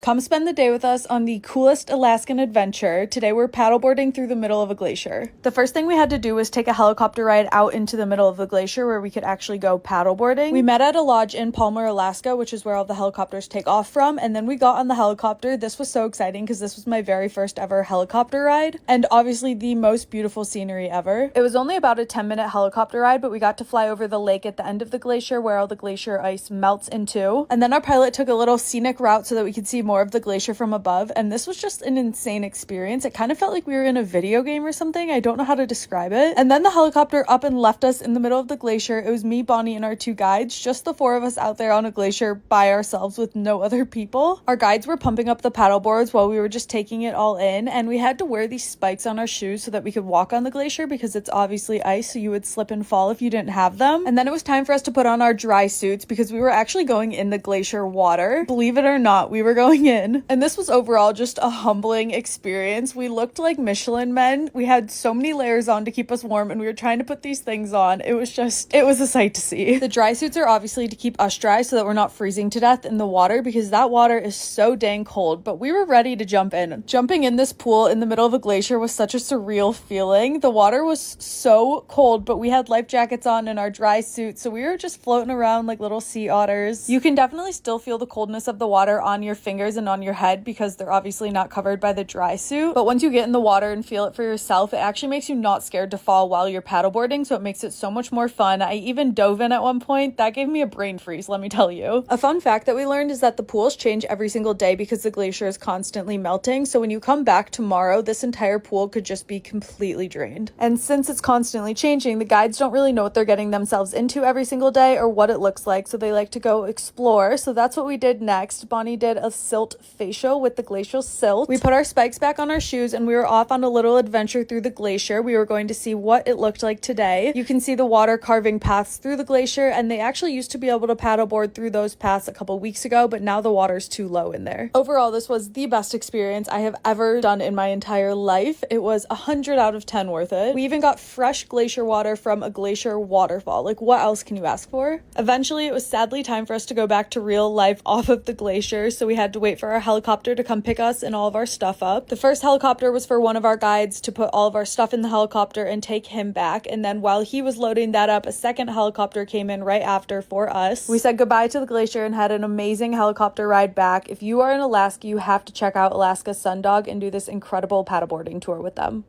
Come spend the day with us on the coolest Alaskan adventure. Today we're paddleboarding through the middle of a glacier. The first thing we had to do was take a helicopter ride out into the middle of the glacier where we could actually go paddleboarding. We met at a lodge in Palmer, Alaska, which is where all the helicopters take off from, and then we got on the helicopter. This was so exciting because this was my very first ever helicopter ride, and obviously the most beautiful scenery ever. It was only about a 10-minute helicopter ride, but we got to fly over the lake at the end of the glacier where all the glacier ice melts into, and then our pilot took a little scenic route so that we could see more of the glacier from above, and this was just an insane experience. It kind of felt like we were in a video game or something. I don't know how to describe it. And then the helicopter up and left us in the middle of the glacier. It was me, Bonnie, and our two guides, just the four of us out there on a glacier by ourselves with no other people. Our guides were pumping up the paddle boards while we were just taking it all in, and we had to wear these spikes on our shoes so that we could walk on the glacier because it's obviously ice, so you would slip and fall if you didn't have them. And then it was time for us to put on our dry suits because we were actually going in the glacier water. Believe it or not, we were going in. And this was overall just a humbling experience. We looked like Michelin men. We had so many layers on to keep us warm, and we were trying to put these things on. It was a sight to see. The dry suits are obviously to keep us dry so that we're not freezing to death in the water because that water is so dang cold, but we were ready to jump in. Jumping in this pool in the middle of a glacier was such a surreal feeling. The water was so cold, but we had life jackets on and our dry suits, so we were just floating around like little sea otters. You can definitely still feel the coldness of the water on your fingers and on your head because they're obviously not covered by the dry suit, but once you get in the water and feel it for yourself, it actually makes you not scared to fall while you're paddleboarding, so it makes it so much more fun. I even dove in at one point. That gave me a brain freeze, let me tell you. A fun fact that we learned is that the pools change every single day because the glacier is constantly melting, so when you come back tomorrow, this entire pool could just be completely drained. And since it's constantly changing, the guides don't really know what they're getting themselves into every single day or what it looks like, so they like to go explore. So that's what we did next. Bonnie did a silt facial with the glacial silt. We put our spikes back on our shoes and we were off on a little adventure through the glacier. We were going to see what it looked like today. You can see the water carving paths through the glacier, and they actually used to be able to paddleboard through those paths a couple weeks ago, but now the water's too low in there. Overall, this was the best experience I have ever done in my entire life. It was 100 out of 10 worth it. We even got fresh glacier water from a glacier waterfall. Like, what else can you ask for? Eventually, it was sadly time for us to go back to real life off of the glacier, so we had to wait for our helicopter to come pick us and all of our stuff up. The first helicopter was for one of our guides to put all of our stuff in the helicopter and take him back, and then while he was loading that up, a second helicopter came in right after for us. We said goodbye to the glacier and had an amazing helicopter ride back. If you are in Alaska, you have to check out Alaska Sundog and do this incredible paddleboarding tour with them.